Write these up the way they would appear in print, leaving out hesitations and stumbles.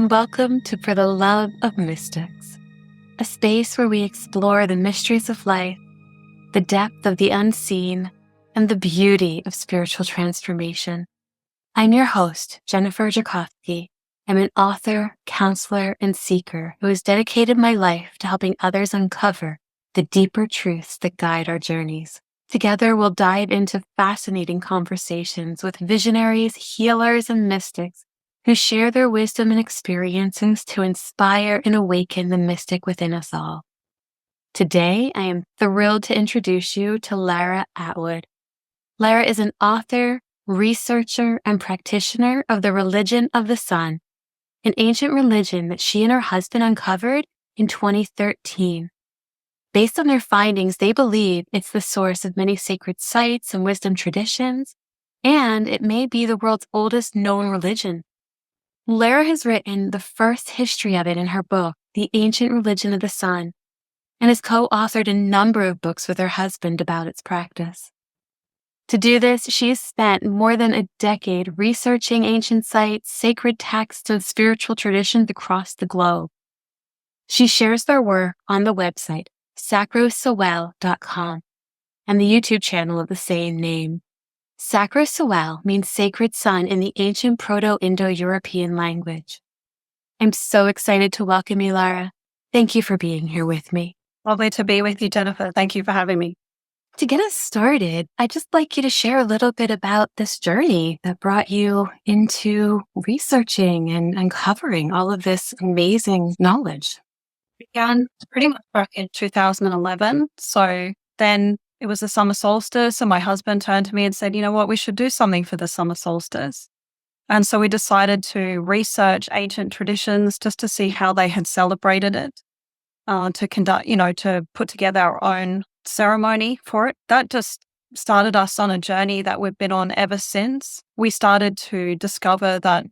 and welcome to For the Love of Mystics, a space where we explore the mysteries of life, the depth of the unseen, and the beauty of spiritual transformation. I'm your host, Jennifer Jurkofsky. I'm an author, counselor, and seeker who has dedicated my life to helping others uncover the deeper truths that guide our journeys. Together, we'll dive into fascinating conversations with visionaries, healers, and mystics who share their wisdom and experiences to inspire and awaken the mystic within us all. Today, I am thrilled to introduce you to Lara Atwood. Lara is an author, researcher, and practitioner of the religion of the sun, an ancient religion that she and her husband uncovered in 2013. Based on their findings, they believe it's the source of many sacred sites and wisdom traditions, and it may be the world's oldest known religion. Lara has written the first history of it in her book, The Ancient Religion of the Sun, and has co-authored a number of books with her husband about its practice. To do this, she has spent more than a decade researching ancient sites, sacred texts, and spiritual traditions across the globe. She shares their work on the website sacrosowell.com and the YouTube channel of the same name. Sacrosowell means sacred sun in the ancient Proto-Indo-European language. I'm so excited to welcome you, Lara. Thank you for being here with me. Lovely to be with you, Jennifer. Thank you for having me. To get us started, I'd just like you to share a little bit about this journey that brought you into researching and uncovering all of this amazing knowledge. Began pretty much back in 2011. So then it was the summer solstice, and my husband turned to me and said, you know what, we should do something for the summer solstice. And so we decided to research ancient traditions just to see how they had celebrated it, to conduct, to put together our own ceremony for it. That just started us on a journey that we've been on ever since. We started to discover that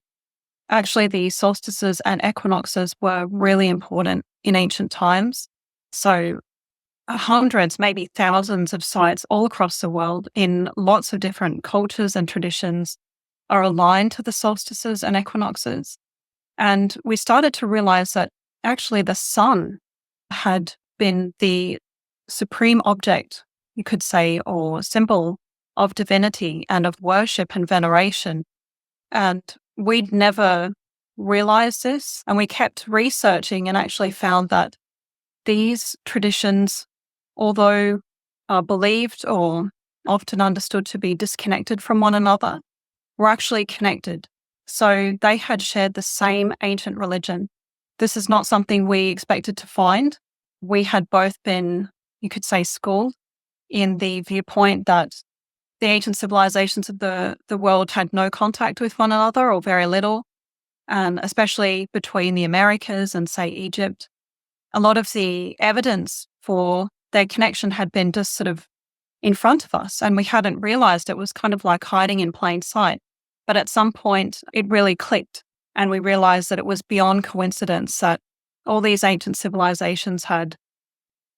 actually the solstices and equinoxes were really important in ancient times. So hundreds, maybe thousands of sites all across the world in lots of different cultures and traditions are aligned to the solstices and equinoxes. And we started to realize that actually the sun had been the supreme object, you could say, or symbol of divinity and of worship and veneration. And we'd never realized this. And we kept researching and actually found that these traditions, although are believed or often understood to be disconnected from one another, were actually connected. So they had shared the same ancient religion. This is not something we expected to find. We had both been, you could say, schooled in the viewpoint that the ancient civilizations of the world had no contact with one another or very little, and especially between the Americas and, say, Egypt. A lot of the evidence for their connection had been just sort of in front of us, and we hadn't realized it was kind of like hiding in plain sight. But at some point, it really clicked, and we realized that it was beyond coincidence that all these ancient civilizations had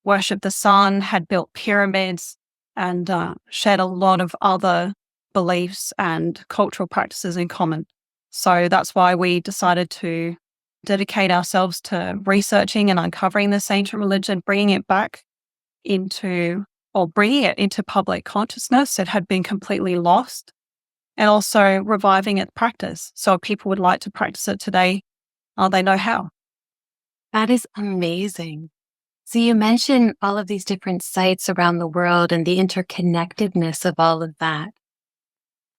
worshipped the sun, had built pyramids, and shared a lot of other beliefs and cultural practices in common. So that's why we decided to dedicate ourselves to researching and uncovering this ancient religion, bringing it into public consciousness. It had been completely lost, and also reviving its practice. So if people would like to practice it today, they know how. That is amazing. So you mentioned all of these different sites around the world and the interconnectedness of all of that.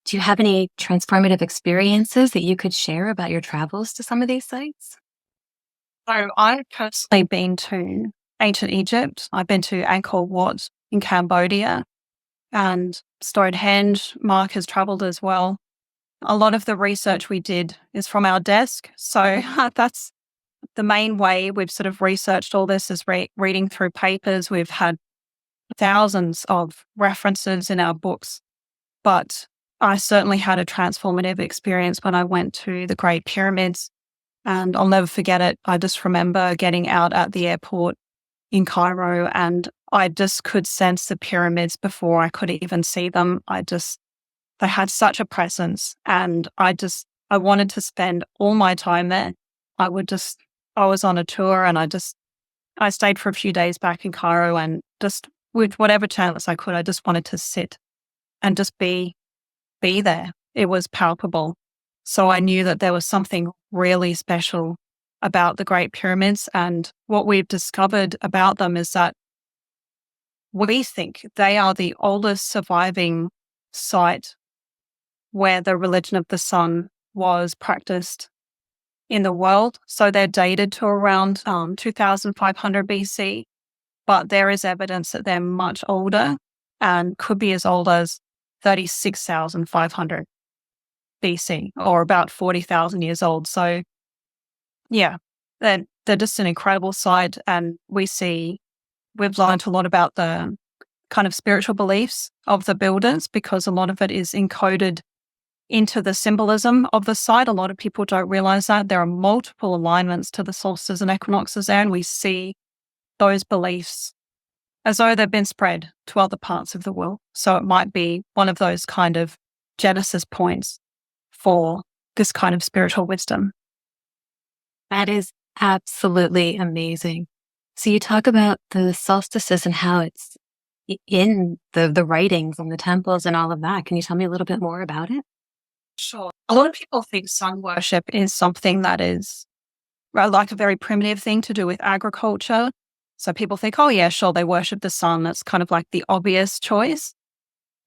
Do you have any transformative experiences that you could share about your travels to some of these sites? So I've personally been to ancient Egypt. I've been to Angkor Wat in Cambodia and Stonehenge. Mark has traveled as well. A lot of the research we did is from our desk. So that's the main way we've sort of researched all this is reading through papers. We've had thousands of references in our books, but I certainly had a transformative experience when I went to the Great Pyramids, and I'll never forget it. I just remember getting out at the airport in Cairo, and I just could sense the pyramids before I could even see them. They had such a presence, and I wanted to spend all my time there. I was on a tour and I stayed for a few days back in Cairo, and just with whatever chance I could, I just wanted to sit and just be there. It was palpable. So I knew that there was something really special about the Great Pyramids. And what we've discovered about them is that we think they are the oldest surviving site where the religion of the sun was practiced in the world. So they're dated to around 2500 BC, but there is evidence that they're much older and could be as old as 36,500 BC, or about 40,000 years old. So yeah, they're just an incredible site. And we've learned a lot about the kind of spiritual beliefs of the builders, because a lot of it is encoded into the symbolism of the site. A lot of people don't realize that there are multiple alignments to the solstices and equinoxes there, and we see those beliefs as though they've been spread to other parts of the world. So it might be one of those kind of genesis points for this kind of spiritual wisdom. That is absolutely amazing. So you talk about the solstices and how it's in the writings and the temples and all of that. Can you tell me a little bit more about it? Sure. A lot of people think sun worship is something that is like a very primitive thing to do with agriculture. So people think, oh yeah, sure, they worship the sun. That's kind of like the obvious choice.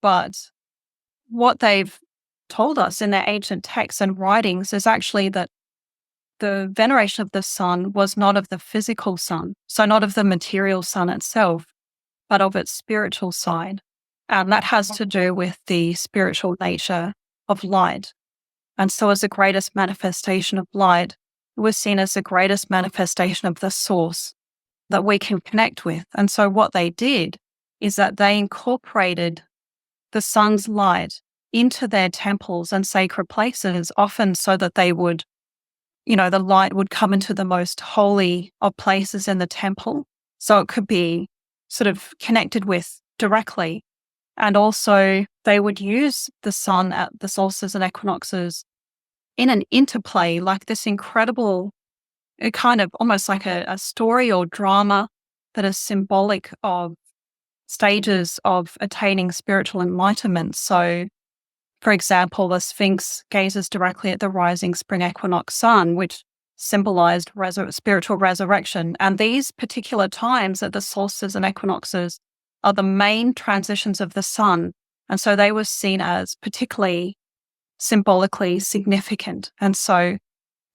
But what they've told us in their ancient texts and writings is actually that the veneration of the sun was not of the physical sun, so not of the material sun itself, but of its spiritual side. And that has to do with the spiritual nature of light. And so as the greatest manifestation of light, it was seen as the greatest manifestation of the source that we can connect with. And so what they did is that they incorporated the sun's light into their temples and sacred places, often so that they would, the light would come into the most holy of places in the temple. So it could be sort of connected with directly. And also they would use the sun at the solstices and equinoxes in an interplay, like this incredible, kind of almost like a story or drama that is symbolic of stages of attaining spiritual enlightenment. So, for example, the Sphinx gazes directly at the rising spring equinox sun, which symbolized spiritual resurrection. And these particular times at the solstices and equinoxes are the main transitions of the sun. And so they were seen as particularly symbolically significant. And so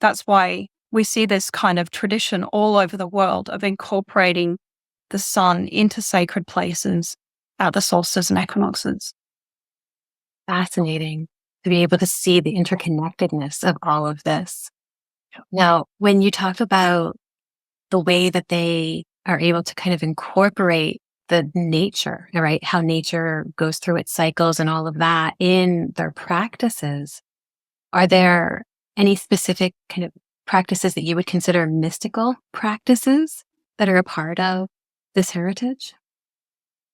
that's why we see this kind of tradition all over the world of incorporating the sun into sacred places at the solstices and equinoxes. Fascinating to be able to see the interconnectedness of all of this. Now, when you talk about the way that they are able to kind of incorporate the nature, right? How nature goes through its cycles and all of that in their practices, are there any specific kind of practices that you would consider mystical practices that are a part of this heritage?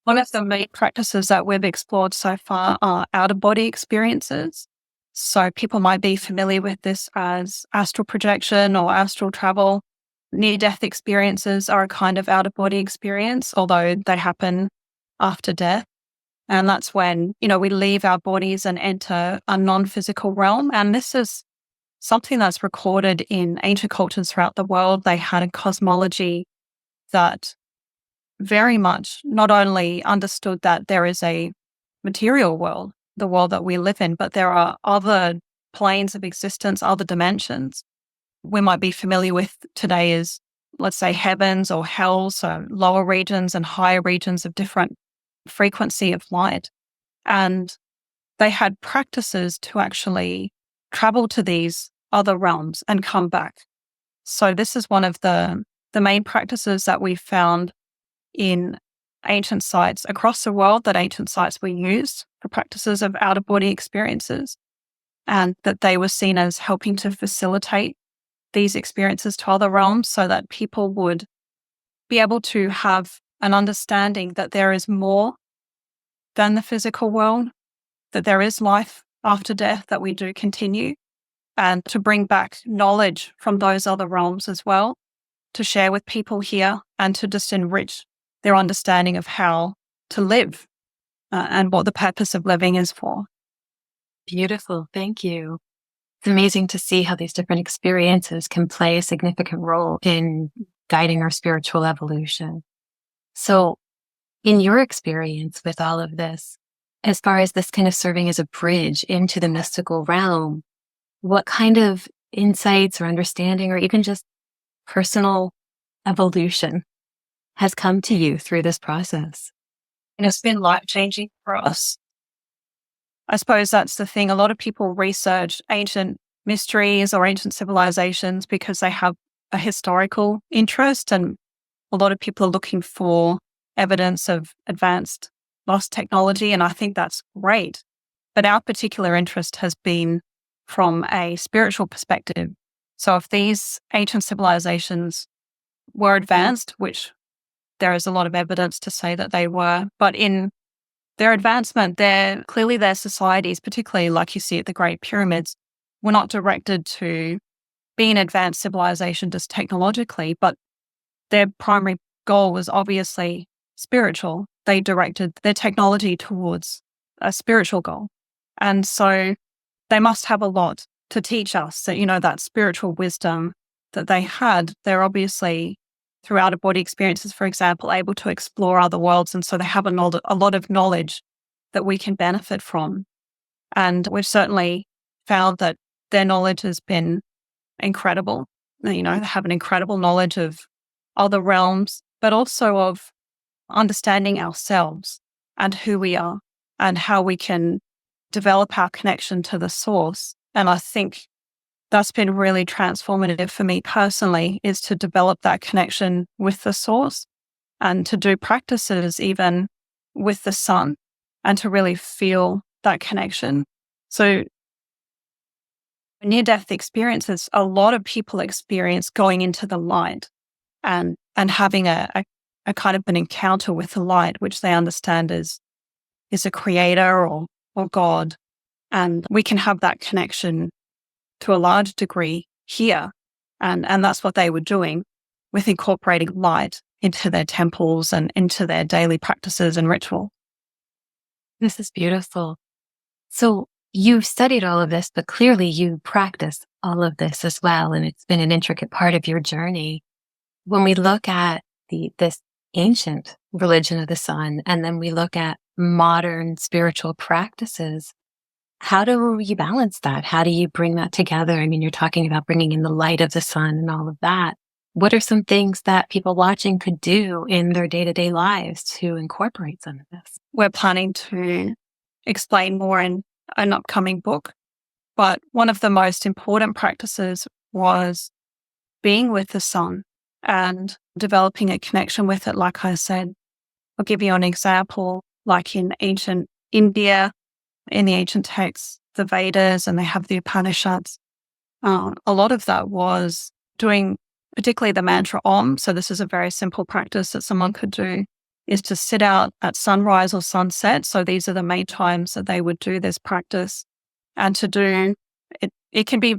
One of the main practices that we've explored so far are out-of-body experiences. So people might be familiar with this as astral projection or astral travel. Near-death experiences are a kind of out-of-body experience, although they happen after death. And that's when, we leave our bodies and enter a non-physical realm. And this is something that's recorded in ancient cultures throughout the world. They had a cosmology that very much not only understood that there is a material world, the world that we live in, but there are other planes of existence, other dimensions. We might be familiar with today as, let's say, heavens or hell, so lower regions and higher regions of different frequency of light. And they had practices to actually travel to these other realms and come back. So this is one of the main practices that we found in ancient sites across the world, that ancient sites were used for practices of out-of-body experiences, and that they were seen as helping to facilitate these experiences to other realms, so that people would be able to have an understanding that there is more than the physical world, that there is life after death, that we do continue. and to bring back knowledge from those other realms as well, to share with people here and to just enrich their understanding of how to live and what the purpose of living is for. Beautiful. Thank you. It's amazing to see how these different experiences can play a significant role in guiding our spiritual evolution. So, in your experience with all of this, as far as this kind of serving as a bridge into the mystical realm, what kind of insights or understanding or even just personal evolution has come to you through this process? And it's been life-changing for us. I suppose that's the thing. A lot of people research ancient mysteries or ancient civilizations because they have a historical interest, and a lot of people are looking for evidence of advanced lost technology, and I think that's great. But our particular interest has been from a spiritual perspective. So if these ancient civilizations were advanced, which there is a lot of evidence to say that they were, but in their advancement, clearly their societies, particularly like you see at the Great Pyramids, were not directed to be an advanced civilization just technologically, but their primary goal was obviously spiritual. They directed their technology towards a spiritual goal. And so they must have a lot to teach us that, that spiritual wisdom that they had. They're obviously, through out-of-body experiences, for example, able to explore other worlds. And so they have a lot of knowledge that we can benefit from. And we've certainly found that their knowledge has been incredible. They have an incredible knowledge of other realms, but also of understanding ourselves and who we are and how we can develop our connection to the source. And I think that's been really transformative for me personally, is to develop that connection with the source and to do practices even with the sun and to really feel that connection. So near-death experiences, a lot of people experience going into the light and having a kind of an encounter with the light, which they understand is a creator or God. And we can have that connection to a large degree here. And that's what they were doing with incorporating light into their temples and into their daily practices and ritual. This is beautiful. So you've studied all of this, but clearly you practice all of this as well. And it's been an intricate part of your journey. When we look at this ancient religion of the sun, and then we look at modern spiritual practices, how do you balance that? How do you bring that together? I mean, you're talking about bringing in the light of the sun and all of that. What are some things that people watching could do in their day-to-day lives to incorporate some of this? We're planning to explain more in an upcoming book, but one of the most important practices was being with the sun and developing a connection with it. Like I said, I'll give you an example, like in ancient India, in the ancient texts, the Vedas, and they have the Upanishads. A lot of that was doing particularly the mantra Om. So this is a very simple practice that someone could do, is to sit out at sunrise or sunset. So these are the main times that they would do this practice. And to do it, it can be,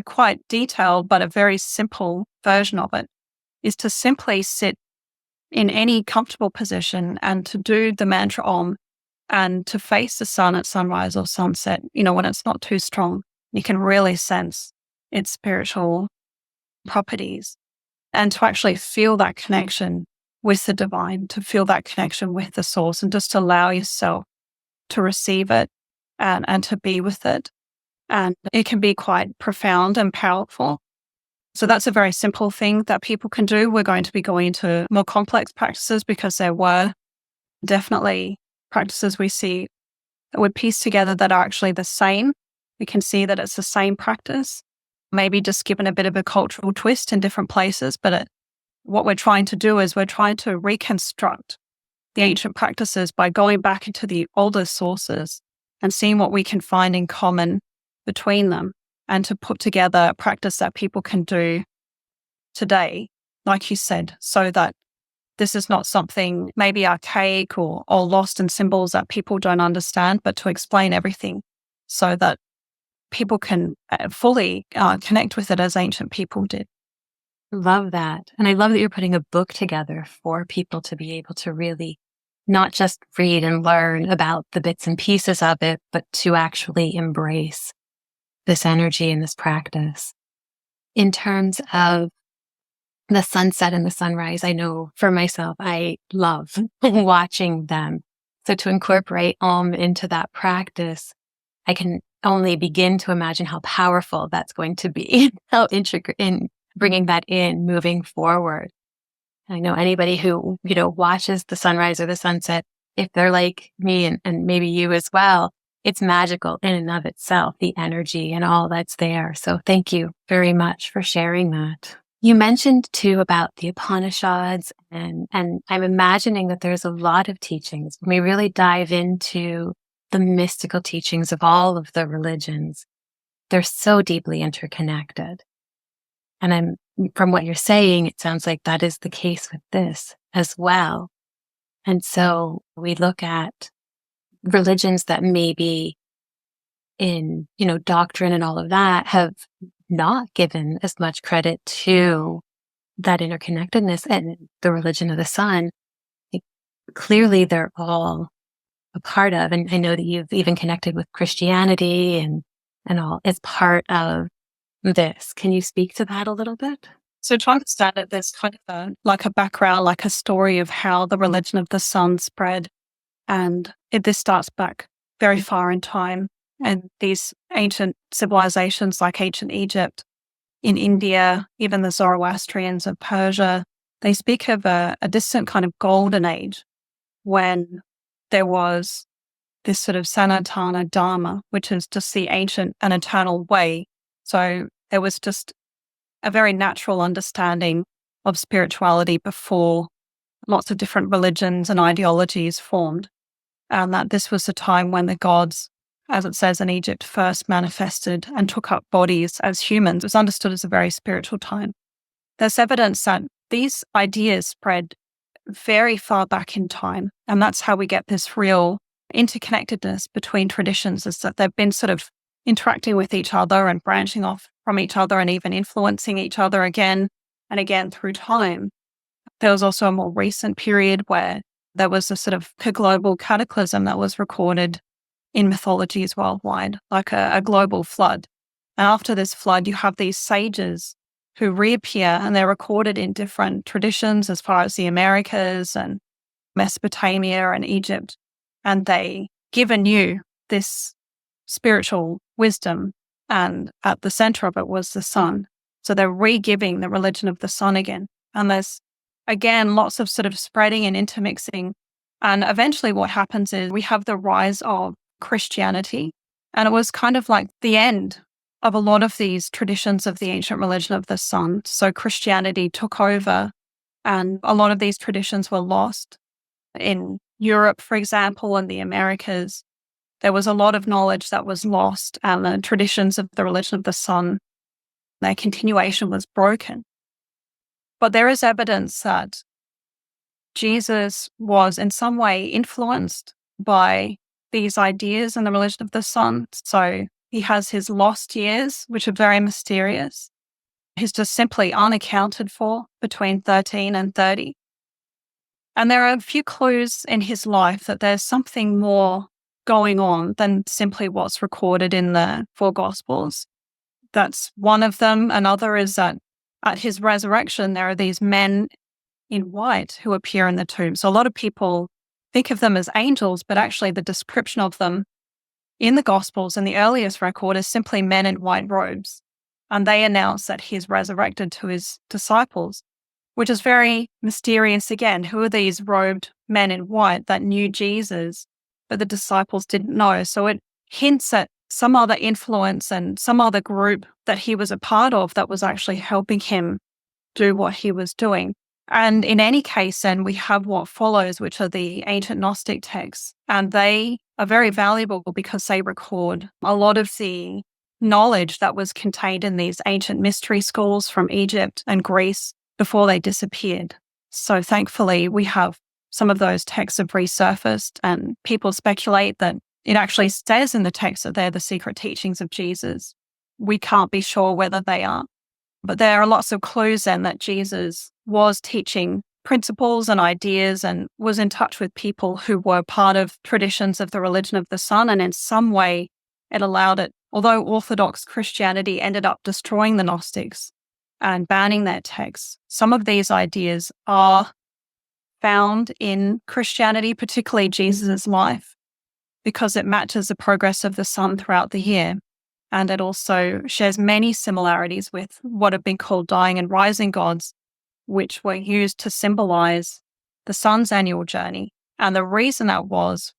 quite detailed, but a very simple version of it is to simply sit in any comfortable position and to do the mantra Om and to face the sun at sunrise or sunset, when it's not too strong. You can really sense its spiritual properties, and to actually feel that connection with the divine, to feel that connection with the source, and just allow yourself to receive it and to be with it. And it can be quite profound and powerful. So that's a very simple thing that people can do. We're going to be going into more complex practices because there were definitely practices we see that would piece together that are actually the same. We can see that it's the same practice, maybe just given a bit of a cultural twist in different places. But what we're trying to do is we're trying to reconstruct the ancient practices by going back into the older sources and seeing what we can find in common between them, and to put together a practice that people can do today, like you said, so that this is not something maybe archaic or lost in symbols that people don't understand, but to explain everything so that people can fully connect with it as ancient people did. Love that. And I love that you're putting a book together for people to be able to really not just read and learn about the bits and pieces of it, but to actually embrace this energy and this practice. In terms of the sunset and the sunrise, I know for myself, I love watching them. So to incorporate into that practice, I can only begin to imagine how powerful that's going to be, how intricate in bringing that in moving forward. I know anybody who, watches the sunrise or the sunset, if they're like me and maybe you as well, it's magical in and of itself, the energy and all that's there. So thank you very much for sharing that. You mentioned too about the Upanishads, and I'm imagining that there's a lot of teachings. When we really dive into the mystical teachings of all of the religions, they're so deeply interconnected. And from what you're saying, it sounds like that is the case with this as well. And so we look at religions that maybe in, doctrine and all of that have not given as much credit to that interconnectedness and the religion of the sun. Clearly they're all a part of, and I know that you've even connected with Christianity and all as part of this. Can you speak to that a little bit? So to understand it, there's kind of a background, like a story of how the religion of the sun spread. And this starts back very far in time. And these ancient civilizations like ancient Egypt, in India, even the Zoroastrians of Persia, they speak of a distant kind of golden age when there was this sort of Sanatana Dharma, which is just the ancient and eternal way. So there was just a very natural understanding of spirituality before lots of different religions and ideologies formed. And that this was the time when the gods, as it says in Egypt, first manifested and took up bodies as humans. It was understood as a very spiritual time. There's evidence that these ideas spread very far back in time. And that's how we get this real interconnectedness between traditions, is that they've been sort of interacting with each other and branching off from each other and even influencing each other again and again through time. There was also a more recent period where there was a sort of a global cataclysm that was recorded in mythologies worldwide, like a global flood. And after this flood, you have these sages who reappear, and they're recorded in different traditions as far as the Americas and Mesopotamia and Egypt. And they give anew this spiritual wisdom, and at the center of it was the sun. So they're re-giving the religion of the sun again. And there's, again, lots of sort of spreading and intermixing. And eventually what happens is we have the rise of Christianity. And it was kind of like the end of a lot of these traditions of the ancient religion of the sun. So Christianity took over, and a lot of these traditions were lost. In Europe, for example, and the Americas, there was a lot of knowledge that was lost, and the traditions of the religion of the sun, their continuation was broken. But there is evidence that Jesus was in some way influenced by these ideas in the religion of the sun. So he has his lost years, which are very mysterious. He's just simply unaccounted for between 13 and 30. And there are a few clues in his life that there's something more going on than simply what's recorded in the four Gospels. That's one of them. Another is that at his resurrection, there are these men in white who appear in the tomb. So a lot of people think of them as angels, but actually the description of them in the Gospels and the earliest record is simply men in white robes. And they announce that he's resurrected to his disciples, which is very mysterious again. Who are these robed men in white that knew Jesus, but the disciples didn't know? So it hints at some other influence and some other group that he was a part of that was actually helping him do what he was doing. And in any case, then we have what follows, which are the ancient Gnostic texts. And they are very valuable because they record a lot of the knowledge that was contained in these ancient mystery schools from Egypt and Greece before they disappeared. So thankfully, we have some of those texts have resurfaced, and people speculate that it actually says in the text that they're the secret teachings of Jesus. We can't be sure whether they are. But there are lots of clues then that Jesus was teaching principles and ideas and was in touch with people who were part of traditions of the religion of the sun. And in some way, it allowed it, although Orthodox Christianity ended up destroying the Gnostics and banning their texts, some of these ideas are found in Christianity, particularly Jesus' life, because it matches the progress of the sun throughout the year. And it also shares many similarities with what have been called dying and rising gods, which were used to symbolize the sun's annual journey. And the reason that was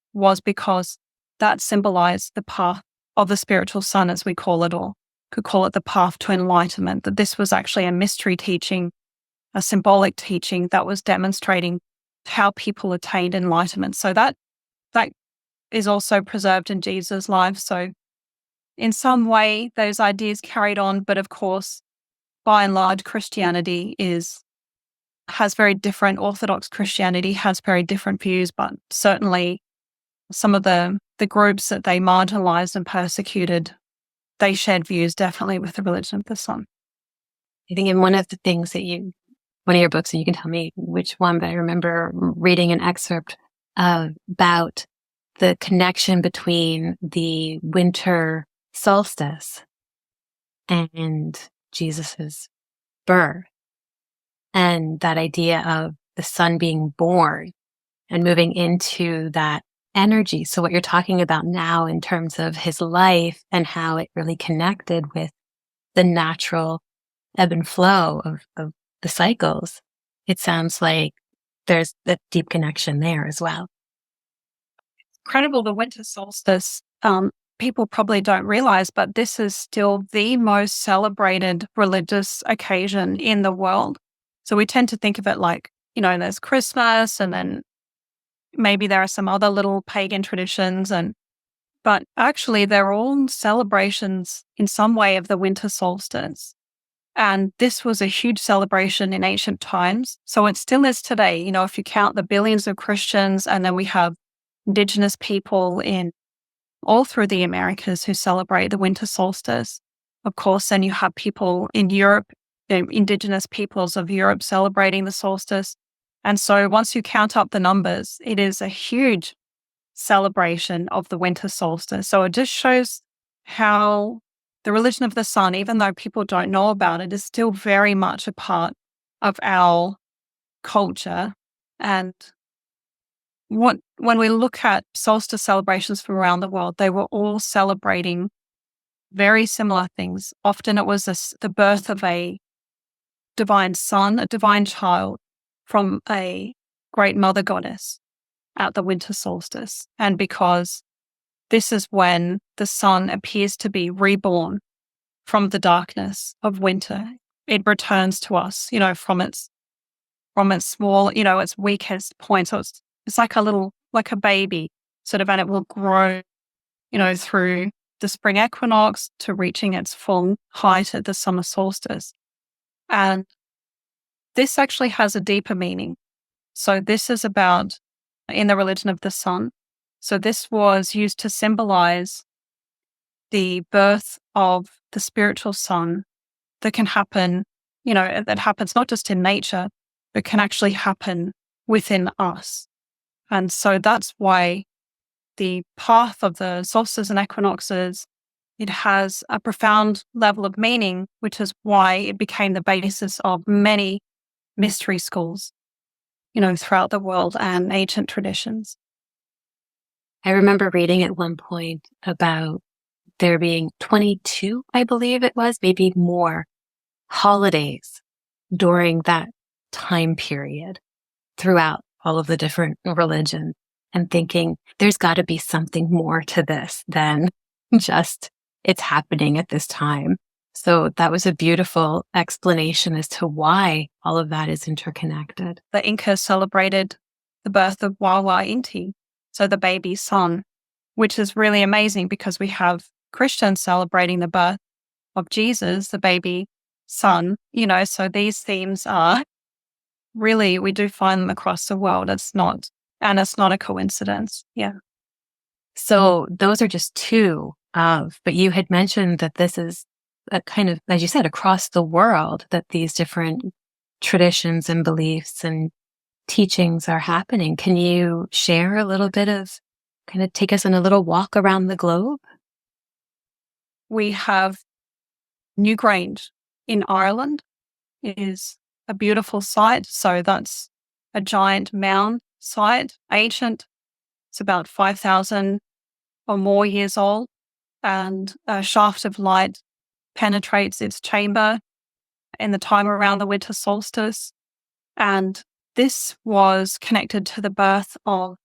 because that symbolized the path of the spiritual sun, as we call it, or could call it the path to enlightenment, that this was actually a mystery teaching, a symbolic teaching that was demonstrating how people attained enlightenment. So that is also preserved in Jesus' life. So in some way, those ideas carried on, but of course, by and large, Christianity has very different, Orthodox Christianity has very different views, but certainly some of the groups that they marginalized and persecuted, they shared views definitely with the religion of the sun. I think in one of the things that one of your books, and you can tell me which one, but I remember reading an excerpt about the connection between the winter solstice and Jesus's birth, and that idea of the sun being born and moving into that energy. So what you're talking about now in terms of his life and how it really connected with the natural ebb and flow of the cycles, it sounds like there's a deep connection there as well. Incredible, the winter solstice. People probably don't realize, but this is still the most celebrated religious occasion in the world. So we tend to think of it like, there's Christmas and then maybe there are some other little pagan traditions, but actually they're all celebrations in some way of the winter solstice. And this was a huge celebration in ancient times. So it still is today. If you count the billions of Christians, and then we have indigenous people in all through the Americas who celebrate the winter solstice. Of course, then you have people in Europe, indigenous peoples of Europe celebrating the solstice. And so once you count up the numbers, it is a huge celebration of the winter solstice. So it just shows how the religion of the sun, even though people don't know about it, is still very much a part of our culture. And when we look at solstice celebrations from around the world, they were all celebrating very similar things. Often it was the birth of a divine son, a divine child from a great mother goddess at the winter solstice. And because this is when the sun appears to be reborn from the darkness of winter, it returns to us, from its small, its weakest point. So it's like a baby sort of, and it will grow, through the spring equinox to reaching its full height at the summer solstice. And this actually has a deeper meaning. So this is about, in the religion of the sun. So this was used to symbolize the birth of the spiritual sun that can happen, that happens not just in nature, but can actually happen within us. And so that's why the path of the solstices and equinoxes, it has a profound level of meaning, which is why it became the basis of many mystery schools, throughout the world and ancient traditions. I remember reading at one point about there being 22, I believe it was, maybe more, holidays during that time period throughout all of the different religions, and thinking there's got to be something more to this than just it's happening at this time. So that was a beautiful explanation as to why all of that is interconnected. The Incas celebrated the birth of Wawa Inti, so the baby sun, which is really amazing because we have Christians celebrating the birth of Jesus, the baby son, so these themes are really, we do find them across the world. It's not a coincidence. Yeah. So those are just two of, but you had mentioned that this is a kind of, as you said, across the world, that these different traditions and beliefs and teachings are happening. Can you share a little bit of, kind of take us on a little walk around the globe? We have Newgrange in Ireland is a beautiful site. So that's a giant mound site, ancient. It's about 5,000 or more years old, and a shaft of light penetrates its chamber in the time around the winter solstice. And this was connected to the birth of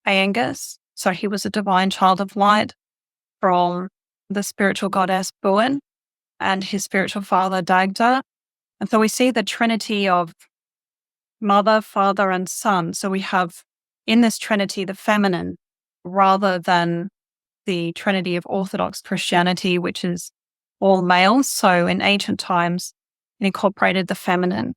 Aengus. So he was a divine child of light from the spiritual goddess Buin and his spiritual father Dagda. And so we see the trinity of mother, father, and son. So we have in this trinity the feminine rather than the trinity of Orthodox Christianity, which is all males. So in ancient times, it incorporated the feminine,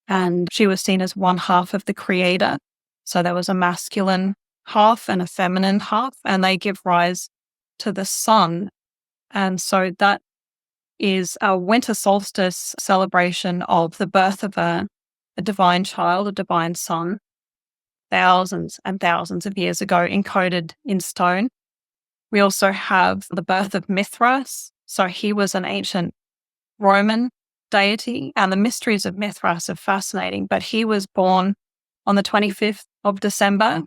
and she was seen as one half of the creator. So there was a masculine half and a feminine half, and they give rise to the sun. And so that is a winter solstice celebration of the birth of a divine child, a divine son, thousands and thousands of years ago, encoded in stone. We also have the birth of Mithras. So he was an ancient Roman deity, and the mysteries of Mithras are fascinating, but he was born on the 25th of December,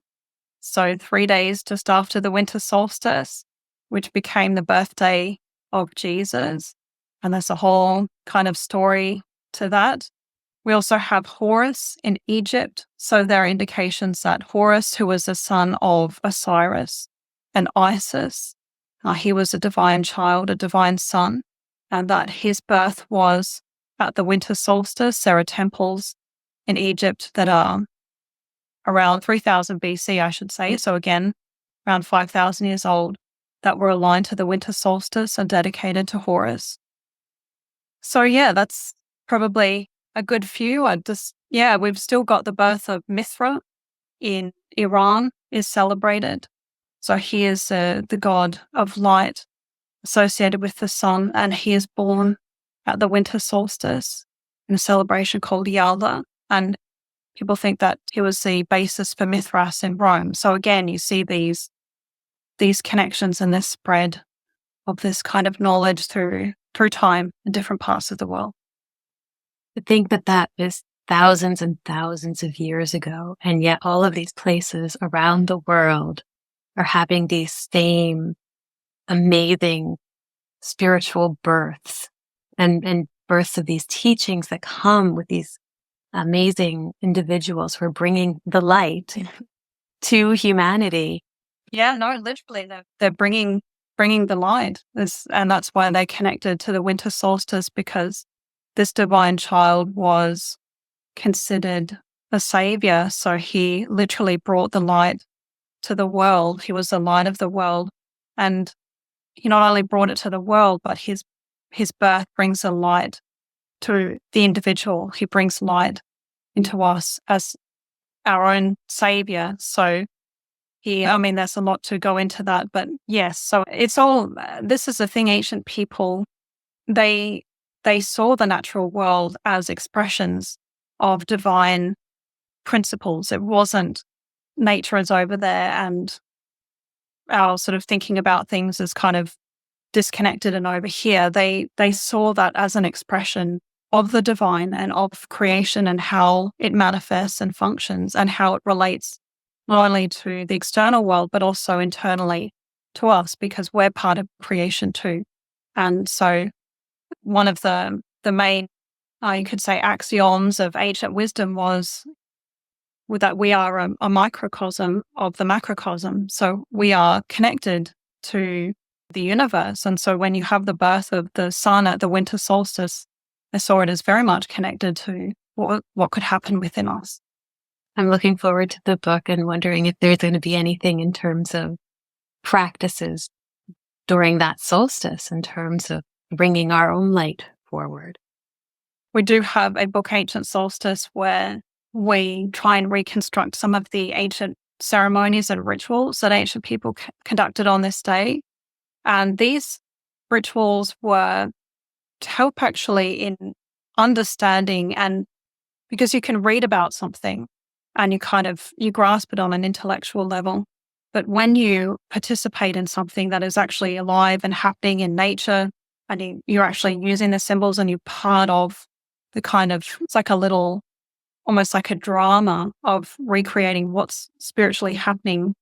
so 3 days just after the winter solstice, which became the birthday of Jesus. And there's a whole kind of story to that. We also have Horus in Egypt. So there are indications that Horus, who was the son of Osiris and Isis, he was a divine child, a divine son, and that his birth was at the winter solstice. There are temples in Egypt that are around 3000 BC, I should say. So again, around 5,000 years old, that were aligned to the winter solstice and dedicated to Horus. So yeah, that's probably a good few. We've still got the birth of Mithra in Iran is celebrated. So he is the god of light associated with the sun, and he is born at the winter solstice in a celebration called Yalda. And people think that he was the basis for Mithras in Rome. So again, you see these connections and this spread of this kind of knowledge through time in different parts of the world. To think that that is thousands and thousands of years ago, and yet all of these places around the world are having these same amazing spiritual births and births of these teachings that come with these amazing individuals who are bringing the light to humanity. Yeah, no, literally, they're bringing the light, and that's why they connected to the winter solstice, because this divine child was considered a savior. So he literally brought the light to the world. He was the light of the world, and he not only brought it to the world, but his birth brings a light to the individual. He brings light into us as our own savior. So there's a lot to go into that, but yes, so it's all, this is the thing, ancient people, they saw the natural world as expressions of divine principles. It wasn't nature is over there and our sort of thinking about things as kind of disconnected and over here. They saw that as an expression of the divine and of creation and how it manifests and functions and how it relates not only to the external world, but also internally to us, because we're part of creation too. And so one of the main, you could say, axioms of ancient wisdom was that we are a microcosm of the macrocosm. So we are connected to the universe. And so when you have the birth of the sun at the winter solstice, I saw it as very much connected to what could happen within us. I'm looking forward to the book and wondering if there's going to be anything in terms of practices during that solstice in terms of bringing our own light forward. We do have a book, Ancient Solstice, where we try and reconstruct some of the ancient ceremonies and rituals that ancient people conducted on this day. And these rituals were to help actually in understanding, and because you can read about something and you grasp it on an intellectual level. But when you participate in something that is actually alive and happening in nature, and you're actually using the symbols and you're part of the it's like a little, almost like a drama of recreating what's spiritually happening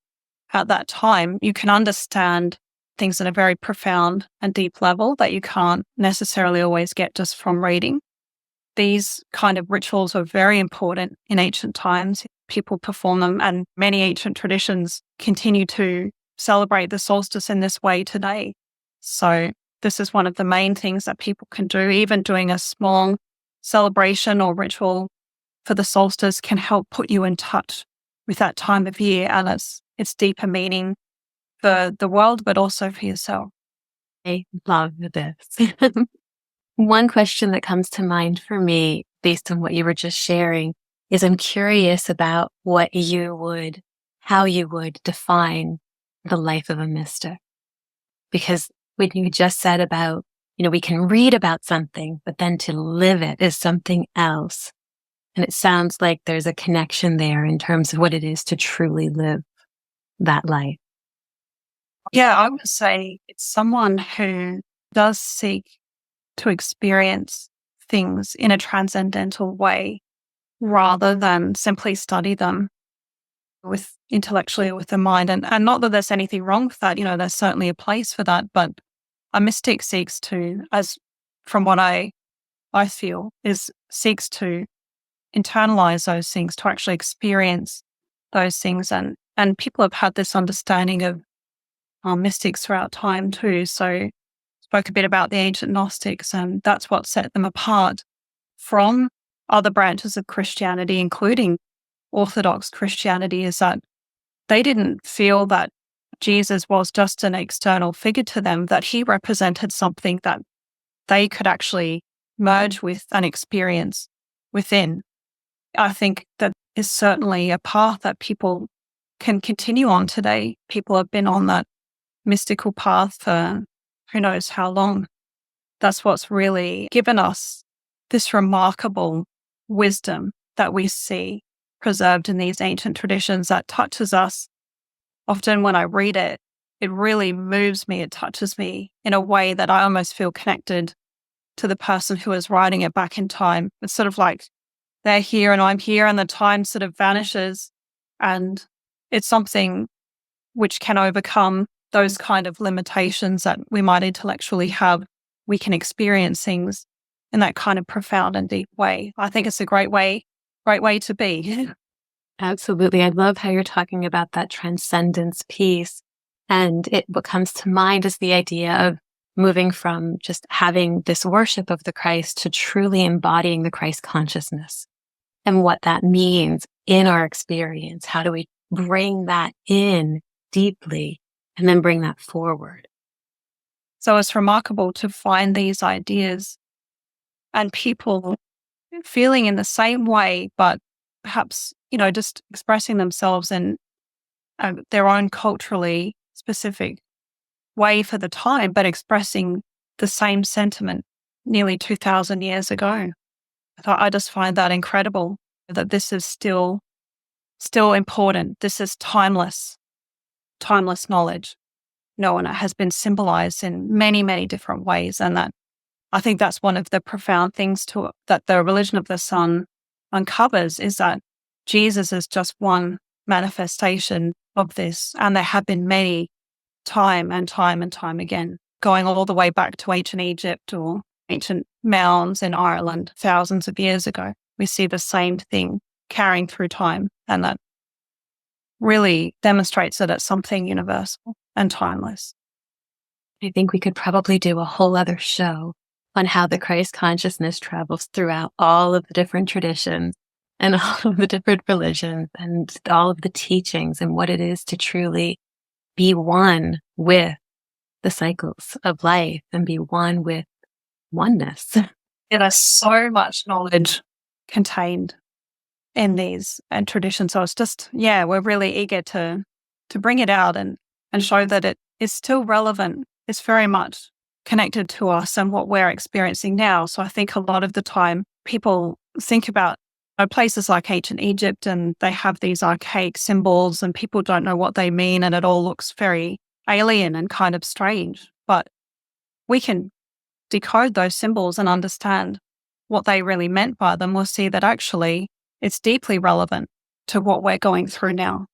at that time, you can understand things at a very profound and deep level that you can't necessarily always get just from reading. These kind of rituals were very important in ancient times. People perform them, and many ancient traditions continue to celebrate the solstice in this way today. So this is one of the main things that people can do. Even doing a small celebration or ritual for the solstice can help put you in touch with that time of year and its deeper meaning for the world, but also for yourself. I love this. One question that comes to mind for me, based on what you were just sharing, is I'm curious about how you would define the life of a mystic. Because when you just said about, we can read about something, but then to live it is something else. And it sounds like there's a connection there in terms of what it is to truly live that life. Yeah, I would say it's someone who does seek to experience things in a transcendental way rather than simply study them intellectually with the mind. And not that there's anything wrong with that, there's certainly a place for that, but a mystic seeks to, as from what I feel, seeks to internalize those things, to actually experience those things. And people have had this understanding of mystics throughout time too. So spoke a bit about the ancient Gnostics, and that's what set them apart from other branches of Christianity, including Orthodox Christianity, is that they didn't feel that Jesus was just an external figure to them, that he represented something that they could actually merge with and experience within. I think that is certainly a path that people can continue on today. People have been on that mystical path for who knows how long. That's what's really given us this remarkable wisdom that we see preserved in these ancient traditions that touches us. Often when I read it, it really moves me. It touches me in a way that I almost feel connected to the person who is writing it back in time. It's sort of like they're here and I'm here, and the time sort of vanishes. And it's something which can overcome those kind of limitations that we might intellectually have. We can experience things in that kind of profound and deep way. I think it's a great way to be. Absolutely. I love how you're talking about that transcendence piece. And what comes to mind is the idea of moving from just having this worship of the Christ to truly embodying the Christ consciousness and what that means in our experience. How do we bring that in deeply and then bring that forward? So it's remarkable to find these ideas and people feeling in the same way, but perhaps, just expressing themselves in their own culturally specific way for the time, but expressing the same sentiment nearly 2,000 years ago. I just find that incredible, that this is still important. This is timeless knowledge. It has been symbolized in many, many different ways. And that I think that's one of the profound things that the religion of the sun uncovers, is that Jesus is just one manifestation of this. And there have been many, time and time and time again, going all the way back to ancient Egypt or ancient mounds in Ireland thousands of years ago. We see the same thing carrying through time, and that really demonstrates that it's something universal and timeless. I think we could probably do a whole other show on how the Christ consciousness travels throughout all of the different traditions and all of the different religions and all of the teachings, and what it is to truly be one with the cycles of life and be one with oneness. There's so much knowledge contained in these and traditions. So it's just, yeah, we're really eager to bring it out and show that it is still relevant. It's very much connected to us and what we're experiencing now. So I think a lot of the time people think about places like ancient Egypt and they have these archaic symbols and people don't know what they mean and it all looks very alien and kind of strange. But we can decode those symbols and understand what they really meant by them. We'll see that actually it's deeply relevant to what we're going through now.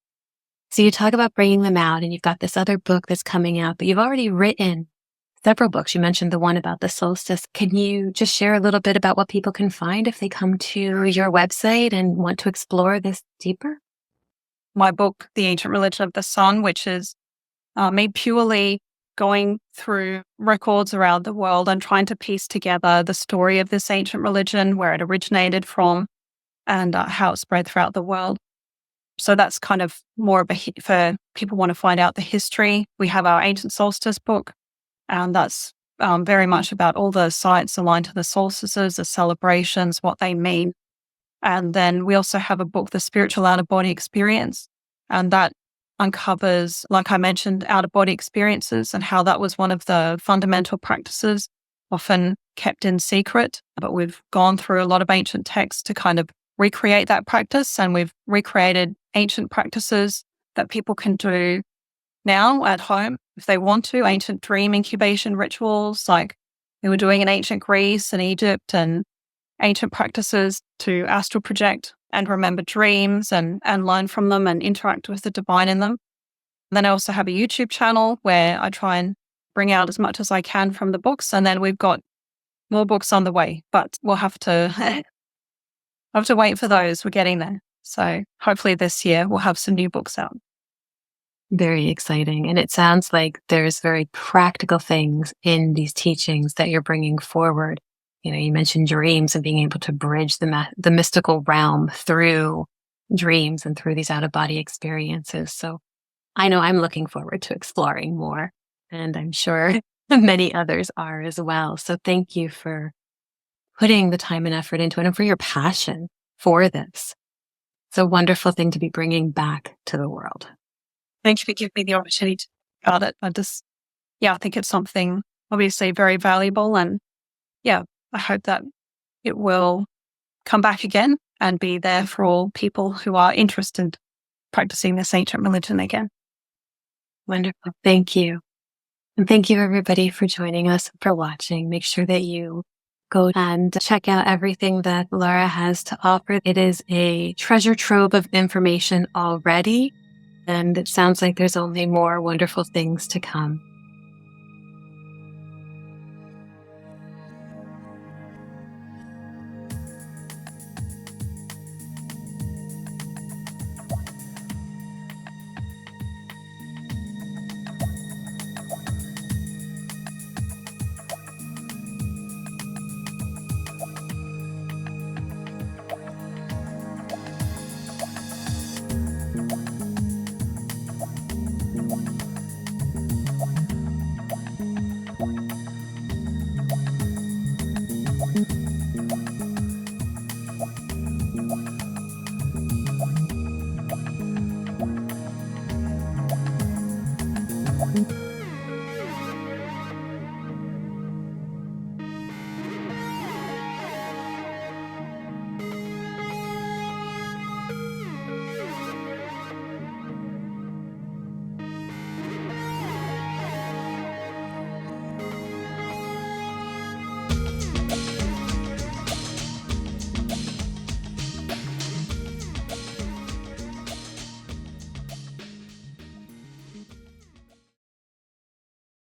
So you talk about bringing them out, and you've got this other book that's coming out, but you've already written several books. You mentioned the one about the solstice. Can you just share a little bit about what people can find if they come to your website and want to explore this deeper? My book, The Ancient Religion of the Sun, which is me purely going through records around the world and trying to piece together the story of this ancient religion, where it originated from, and how it spread throughout the world. So that's kind of more of for people who want to find out the history. We have our Ancient Solstice book, and that's very much about all the sites aligned to the solstices, the celebrations, what they mean. And then we also have a book, The Spiritual Out-of-Body Experience, and that uncovers, like I mentioned, out-of-body experiences and how that was one of the fundamental practices often kept in secret. But we've gone through a lot of ancient texts to kind of recreate that practice, and we've recreated ancient practices that people can do now at home if they want to. Ancient dream incubation rituals like they were doing in ancient Greece and Egypt, and ancient practices to astral project and remember dreams and learn from them and interact with the divine in them. And then I also have a YouTube channel where I try and bring out as much as I can from the books. And then we've got more books on the way, but we'll have to wait for those. We're getting there. So hopefully this year we'll have some new books out. Very exciting. And it sounds like there's very practical things in these teachings that you're bringing forward. You know, you mentioned dreams and being able to bridge the mystical realm through dreams and through these out-of-body experiences. So I know I'm looking forward to exploring more, and I'm sure many others are as well. So thank you for putting the time and effort into it and for your passion for this. It's a wonderful thing to be bringing back to the world. Thank you for giving me the opportunity to talk about it. I think it's something obviously very valuable, and I hope that it will come back again and be there for all people who are interested practicing this ancient religion again. Wonderful. Thank you. And thank you everybody for joining us, for watching. Make sure that you go and check out everything that Lara has to offer. It is a treasure trove of information already, and it sounds like there's only more wonderful things to come.